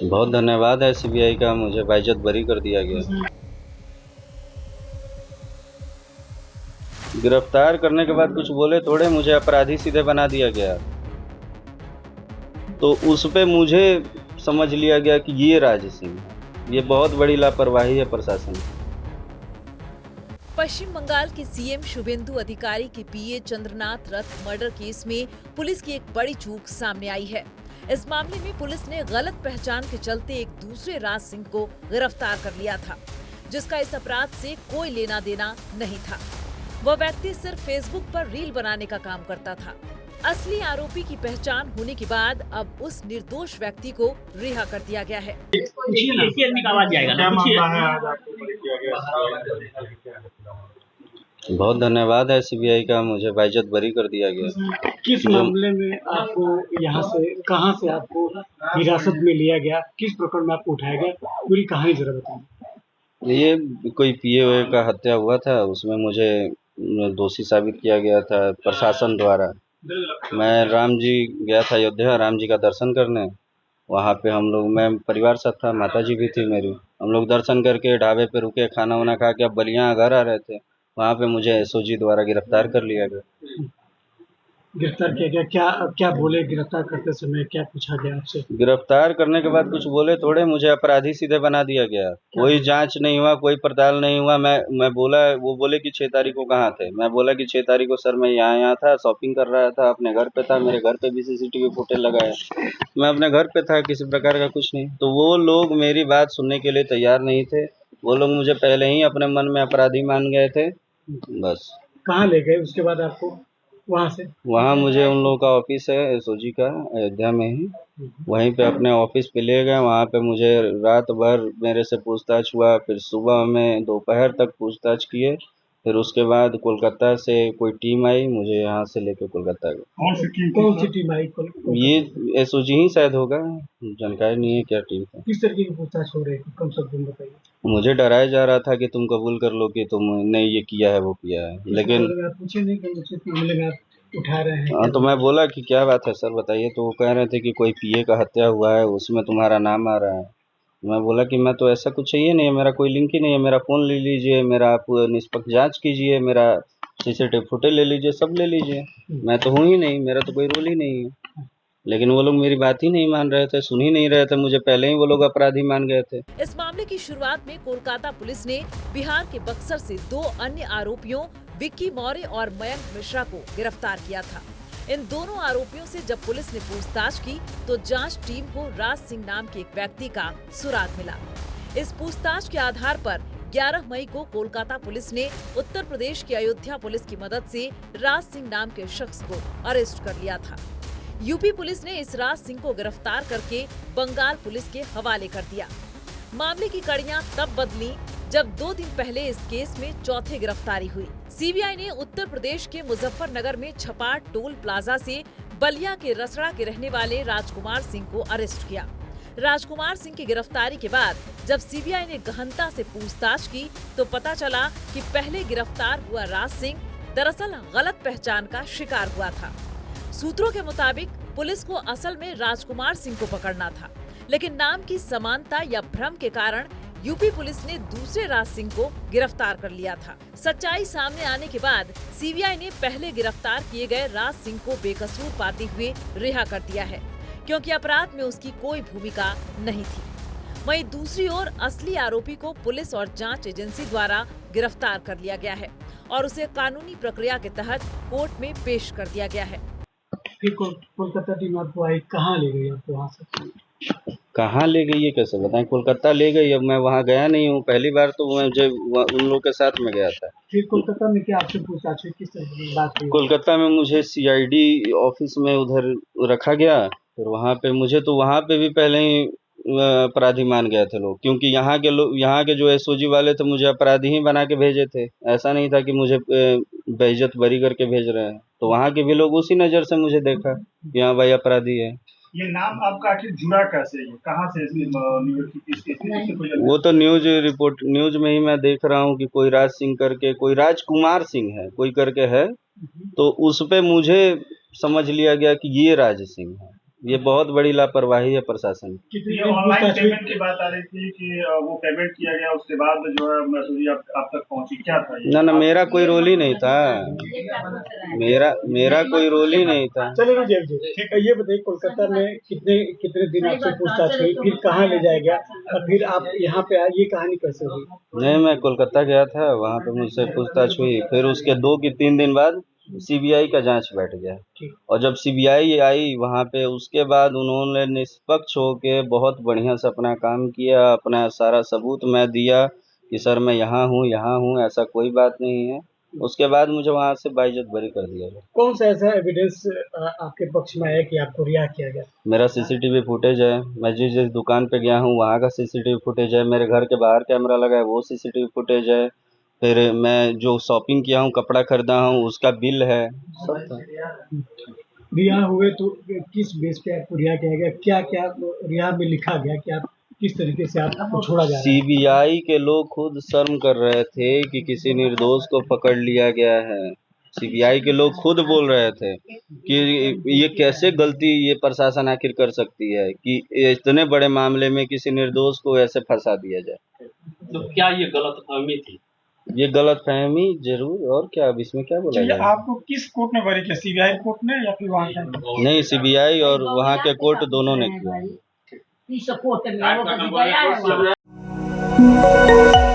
बहुत धन्यवाद है सीबीआई का, मुझे बाइज्जत बरी कर दिया गया। गिरफ्तार करने के बाद कुछ बोले थोड़े, मुझे अपराधी सीधे बना दिया गया। तो उस पे मुझे समझ लिया गया कि ये राज सिंह है। ये बहुत बड़ी लापरवाही है प्रशासन की। पश्चिम बंगाल के सीएम शुभेंदु अधिकारी के पीए चंद्रनाथ रथ मर्डर केस में पुलिस की एक बड़ी चूक सामने आई है। इस मामले में पुलिस ने गलत पहचान के चलते एक दूसरे राज सिंह को गिरफ्तार कर लिया था, जिसका इस अपराध से कोई लेना देना नहीं था। वह व्यक्ति सिर्फ फेसबुक पर रील बनाने का काम करता था। असली आरोपी की पहचान होने के बाद अब उस निर्दोष व्यक्ति को रिहा कर दिया गया है। बहुत धन्यवाद है सीबीआई का, मुझे बाइज्जत बरी कर दिया गया। किस मामले में आपको यहाँ से कहाँ से आपको हिरासत में लिया गया, किस प्रकरण में आपको उठाया गया, पूरी कहानी जरा बताएं। ये कोई पीए का हत्या हुआ था, उसमें मुझे दोषी साबित किया गया था प्रशासन द्वारा। मैं राम जी गया था अयोध्या, राम जी का दर्शन करने। वहाँ पे हम लोग, मैं परिवार साथ था, माता जी भी थी मेरी। हम लोग दर्शन करके ढाबे पे रुके, खाना वाना खा के अब बलिया घर आ रहे थे। वहाँ पे मुझे एसओजी द्वारा गिरफ्तार कर लिया गया। गिरफ्तार किया गया, क्या क्या बोले गिरफ्तार करते समय, क्या पूछा गया आपसे? गिरफ्तार करने के बाद कुछ बोले थोड़े, मुझे अपराधी सीधे बना दिया गया। कोई जांच नहीं हुआ, कोई पड़ताल नहीं हुआ। मैं बोला, वो बोले कि 6 तारीख को कहाँ थे। मैं बोला कि 6 तारीख को सर मैं यहाँ था, शॉपिंग कर रहा था, अपने घर पे था। मेरे घर पे भी सीसीटीवी फुटेज लगा है। मैं अपने घर पे था, किसी प्रकार का कुछ नहीं। तो वो लोग मेरी बात सुनने के लिए तैयार नहीं थे। वो लोग मुझे पहले ही अपने मन में अपराधी मान गए थे। बस। कहाँ ले गए उसके बाद आपको वहाँ से? वहाँ मुझे उन लोगों का ऑफिस है एसओजी का, अयोध्या में ही। वहीं पे अपने ऑफिस पे ले गए। वहाँ पे मुझे रात भर मेरे से पूछताछ हुआ, फिर सुबह में दोपहर तक पूछताछ किए। फिर उसके बाद कोलकाता से कोई टीम आई, मुझे यहाँ से लेके कोलकाता गए। कौन सी टीम आई? ये एसओजी ही शायद होगा, जानकारी नहीं है क्या टीम है। किस तरीके की पूछताछ हो रही थी, कम शब्दों में बताइए। मुझे डराया जा रहा था कि तुम कबूल कर लो कि तुमने ये किया है, वो किया है, लेकिन पूछे नहीं कि उचित मामले में आप उठा रहे हैं। हाँ, तो मैं बोला कि क्या बात है सर बताइए। तो वो कह रहे थे कि कोई पीए का हत्या हुआ है, उसमें तुम्हारा नाम आ रहा है। मैं बोला कि मैं तो ऐसा कुछ चाहिए नहीं है, मेरा कोई लिंक ही नहीं है। मेरा फ़ोन ले लीजिए, मेरा आप निष्पक्ष जांच कीजिए, मेरा सीसीटीवी फुटेज ले लीजिए, सब ले लीजिए। मैं तो हूँ ही नहीं, मेरा तो कोई रोल ही नहीं है। लेकिन वो लोग मेरी बात ही नहीं मान रहे थे, सुन ही नहीं रहे थे। मुझे पहले ही वो लोग अपराधी मान गए थे। इस मामले की शुरुआत में कोलकाता पुलिस ने बिहार के बक्सर से 2 अन्य आरोपियों विक्की मौर्य और मयंक मिश्रा को गिरफ्तार किया था। इन दोनों आरोपियों से जब पुलिस ने पूछताछ की तो जांच टीम को राज सिंह नाम के एक व्यक्ति का सुराग मिला। इस पूछताछ के आधार पर 11 मई को कोलकाता पुलिस ने उत्तर प्रदेश की अयोध्या पुलिस की मदद से राज सिंह नाम के शख्स को अरेस्ट कर लिया था। यूपी पुलिस ने इस राज सिंह को गिरफ्तार करके बंगाल पुलिस के हवाले कर दिया। मामले की कड़ियां तब बदली जब 2 दिन पहले इस केस में चौथी गिरफ्तारी हुई। सीबीआई ने उत्तर प्रदेश के मुजफ्फरनगर में छपाट टोल प्लाजा से बलिया के रसड़ा के रहने वाले राजकुमार सिंह को अरेस्ट किया। राजकुमार सिंह की गिरफ्तारी के बाद जब सीबीआई ने गहनता से पूछताछ की तो पता चला कि पहले गिरफ्तार हुआ राज सिंह दरअसल गलत पहचान का शिकार हुआ था। सूत्रों के मुताबिक पुलिस को असल में राजकुमार सिंह को पकड़ना था, लेकिन नाम की समानता या भ्रम के कारण यूपी पुलिस ने दूसरे राज सिंह को गिरफ्तार कर लिया था। सच्चाई सामने आने के बाद सीबीआई ने पहले गिरफ्तार किए गए राज सिंह को बेकसूर पाते हुए रिहा कर दिया है, क्योंकि अपराध में उसकी कोई भूमिका नहीं थी। वहीं दूसरी ओर असली आरोपी को पुलिस और जांच एजेंसी द्वारा गिरफ्तार कर लिया गया है और उसे कानूनी प्रक्रिया के तहत कोर्ट में पेश कर दिया गया है। फिर कोलकाता टीम आपको आई, कहाँ ले गई आपको? वहाँ से कहाँ ले गई ये कैसे बताएं? कोलकाता ले गई। अब मैं वहाँ गया नहीं हूँ, पहली बार तो मैं जब उन लोग के साथ में गया था। फिर कोलकाता में क्या आपसे पूछताछ हुई, किस तरह की बात हुई? कोलकाता में मुझे सीआईडी ऑफिस में उधर रखा गया। फिर वहाँ पे मुझे तो वहाँ पे भी पहले ही अपराधी मान गए थे लोग, क्योंकि यहाँ के लोग, यहाँ के जो एसओजी वाले थे मुझे अपराधी ही बना के भेजे थे। ऐसा नहीं था कि मुझे बेइज्जत बरी करके भेज रहे हैं। तो वहाँ के भी लोग उसी नज़र से मुझे देखा कि हाँ भाई अपराधी है। ये नाम आपका आखिर जुड़ा कैसे? ये कहाँ से वो तो न्यूज रिपोर्ट, न्यूज में ही मैं देख रहा हूँ कि कोई राज सिंह करके, कोई राजकुमार सिंह है कोई करके है। तो उस पे मुझे समझ लिया गया कि ये राज सिंह है। ये बहुत बड़ी लापरवाही है प्रशासन की। कितनी ये दिन ऑनलाइन पूछताछ हुई? पेमेंट की बात आ रही थी कि वो पेमेंट किया गया, उसके बाद जो है मैसेज आप तक पहुंची, क्या था ये? ना मेरा कोई रोल ही नहीं था, मेरा कोई रोल ही नहीं था। चलिए ना जैब जी, ये बताइए कोलकाता में कितने कितने दिन आपसे पूछताछ हुई, फिर कहाँ ले जाया गया और फिर आप यहाँ पे आए, ये कहानी कैसे हुई? नहीं, मैं कोलकाता गया था, वहाँ पे मुझसे पूछताछ हुई, फिर उसके 2 की 3 दिन बाद सीबीआई का जांच बैठ गया। ठीक। और जब सीबीआई आई वहाँ पे, उसके बाद उन्होंने निष्पक्ष होके बहुत बढ़िया से अपना काम किया, अपना सारा सबूत मैं दिया कि सर मैं यहाँ हूँ, ऐसा कोई बात नहीं है। उसके बाद मुझे वहाँ से बाइज्जत बरी कर दिया गया। कौन सा ऐसा एविडेंस आपके पक्ष में आया कि आपको रिहा किया गया? मेरा सीसीटीवी फुटेज है, मैं जिस दुकान पे गया हूँ वहाँ का सीसीटीवी फुटेज है, मेरे घर के बाहर कैमरा लगा है वो सीसीटीवी फुटेज है, फिर मैं जो शॉपिंग किया हूँ, कपड़ा खरीदा हूँ, उसका बिल है, सब था। रिहा हुए तो किस बेस पे आपको रिहा किया गया? क्या क्या रिहा में लिखा गया कि आप किस तरीके से आपको छोड़ा जा रहा है? सीबीआई के लोग खुद शर्म कर रहे थे कि किसी निर्दोष को पकड़ लिया गया है। सीबीआई के लोग खुद बोल रहे थे कि ये कैसे गलती ये प्रशासन आखिर कर सकती है कि इतने बड़े मामले में किसी निर्दोष को ऐसे फंसा दिया जाए। तो क्या ये गलतफहमी थी? ये गलतफहमी जरूर, और क्या, अब इसमें क्या बोला चलिए, जाए। आपको किस कोर्ट ने बरी किया, सीबीआई कोर्ट ने या फिर वहाँ का? नहीं, सीबीआई और वहाँ के कोर्ट दोनों ने किया। Di support kami, huwag ka di kaya.